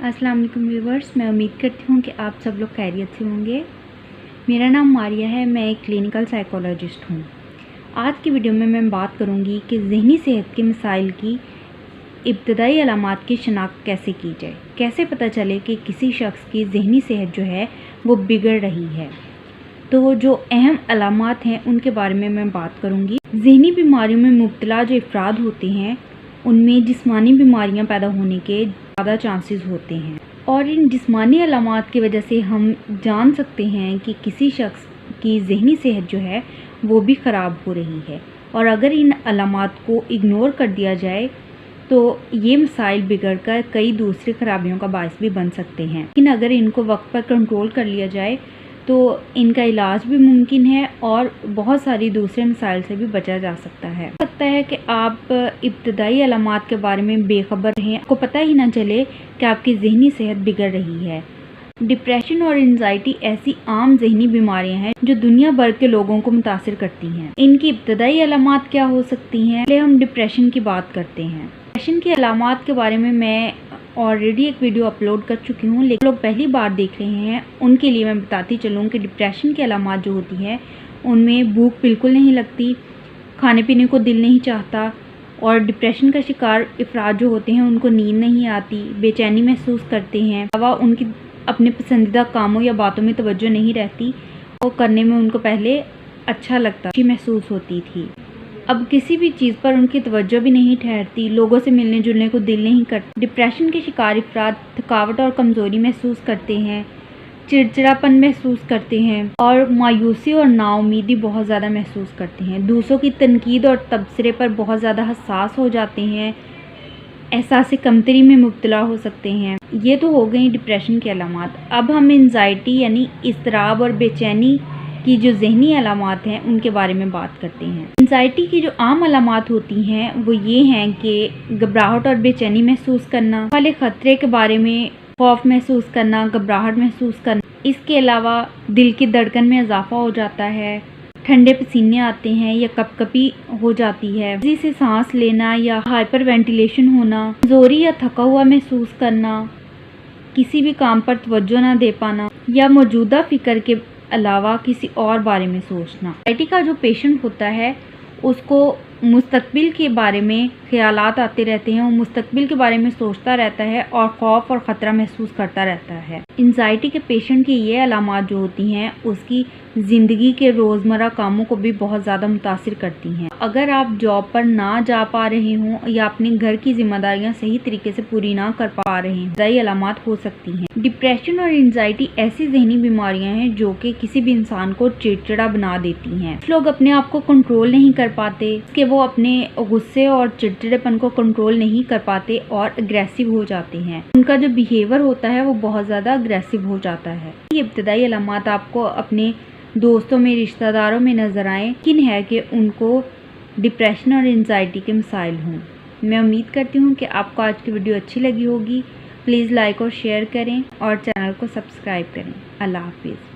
अस्सलाम वालेकुम व्यूवर्स, मैं उम्मीद करती हूँ कि आप सब लोग खैरियत से होंगे। मेरा नाम मारिया है, मैं एक क्लिनिकल साइकोलॉजिस्ट हूँ। आज की वीडियो में मैं बात करूँगी कि ज़हनी सेहत के मसाइल की इब्तदाई अलामात की शनाख्त कैसे की जाए, कैसे पता चले कि किसी शख्स की ज़हनी सेहत जो है वो बिगड़ रही है। तो जो अहम अलामात हैं उनके बारे में मैं बात करूँगी। ज़हनी बीमारियों में मुब्तला जो अफराद होते हैं उनमें जिस्मानी बीमारियां पैदा होने के ज़्यादा चांसेस होते हैं, और इन जिस्मानी अलामात की वजह से हम जान सकते हैं कि किसी शख्स की ज़हनी सेहत जो है वो भी ख़राब हो रही है। और अगर इन अलामात को इग्नोर कर दिया जाए तो ये मसाइल बिगड़ कर कई दूसरी खराबियों का बायस भी बन सकते हैं, लेकिन अगर इनको वक्त पर कंट्रोल कर लिया जाए तो इनका इलाज भी मुमकिन है और बहुत सारी दूसरे मसाइल से भी बचा जा सकता है। हो सकता है कि आप इब्तदाई अलामात के बारे में बेखबर रहें, आपको पता ही ना चले कि आपकी ज़हनी सेहत बिगड़ रही है। डिप्रेशन और एंजाइटी ऐसी आम ज़हनी बीमारियां हैं जो दुनिया भर के लोगों को मुतासिर करती हैं। इनकी इब्तदाई अलामात क्या हो सकती हैं? पहले हम डिप्रेशन की बात करते हैं। डिप्रेशन की अलामात के बारे में मैं ऑलरेडी एक वीडियो अपलोड कर चुकी हूँ, लेकिन लोग पहली बार देख रहे हैं उनके लिए मैं बताती चलूँ कि डिप्रेशन की अलामात जो होती हैं उनमें भूख बिल्कुल नहीं लगती, खाने पीने को दिल नहीं चाहता, और डिप्रेशन का शिकार अफराद जो होते हैं उनको नींद नहीं आती, बेचैनी महसूस करते हैं, उनकी अपने पसंदीदा कामों या बातों में तवज्जो नहीं रहती, वो करने में उनको पहले अच्छा लगता, अच्छी महसूस होती थी, अब किसी भी चीज़ पर उनकी तवज्जो भी नहीं ठहरती, लोगों से मिलने जुलने को दिल नहीं करता। डिप्रेशन के शिकार अफराद थकावट और कमज़ोरी महसूस करते हैं, चिड़चिड़ापन महसूस करते हैं और मायूसी और नाउमीदी बहुत ज़्यादा महसूस करते हैं। दूसरों की तनकीद और तबसरे पर बहुत ज़्यादा हसास हो जाते हैं, एहसास कमतरी में मुब्तला हो सकते हैं। ये तो हो गई डिप्रेशन की अलामात। अब हम एंजाइटी यानी इज़्तिराब और बेचैनी की जो ज़हनी अलामात हैं उनके बारे में बात करते हैं। एंजाइटी की जो आम अलामात होती हैं वो ये हैं कि घबराहट और बेचैनी महसूस करना, वाले ख़तरे के बारे में खौफ महसूस करना, घबराहट महसूस करना। इसके अलावा दिल की धड़कन में इजाफा हो जाता है, ठंडे पसीने आते हैं या कपकपी हो जाती है, तेजी से सांस लेना या हाइपर वेंटिलेशन होना, कमज़ोरी या थका हुआ महसूस करना, किसी भी काम पर तवज्जो ना दे पाना या मौजूदा फ़िक्र के अलावा किसी और बारे में सोचना। एंजाइटी का जो पेशेंट होता है उसको मुस्तकबिल के बारे में ख्यालात आते रहते हैं, वो मुस्तकबिल के बारे में सोचता रहता है और खौफ और ख़तरा महसूस करता रहता है। एंजाइटी के पेशेंट की ये अलामात जो होती हैं उसकी ज़िंदगी के रोज़मर्रा कामों को भी बहुत ज़्यादा मुतासिर करती हैं। अगर आप जॉब पर ना जा पा रहे हों या अपने घर की जिम्मेदारियां सही तरीके से पूरी ना कर पा रहे हैं, ज़ाई अलामात हो सकती हैं। डिप्रेशन और एंजाइटी ऐसी ज़हनी बीमारियां हैं जो कि किसी भी इंसान को चिड़चिड़ा बना देती हैं। कुछ लोग अपने आप को कंट्रोल नहीं कर पाते, कि वो अपने गुस्से और चिड़चिड़ेपन को कंट्रोल नहीं कर पाते और अग्रेसिव हो जाते हैं। उनका जो बिहेवियर होता है वो बहुत ज़्यादा अग्रेसिव हो जाता है। ये इब्तदाई अलामात आपको अपने दोस्तों में, रिश्तेदारों में नज़र आए किन है कि उनको डिप्रेशन और एंजाइटी के मसाइल हों। मैं उम्मीद करती हूँ कि आपको आज की वीडियो अच्छी लगी होगी। प्लीज़ लाइक और शेयर करें और चैनल को सब्सक्राइब करें। अल्लाह हाफिज़।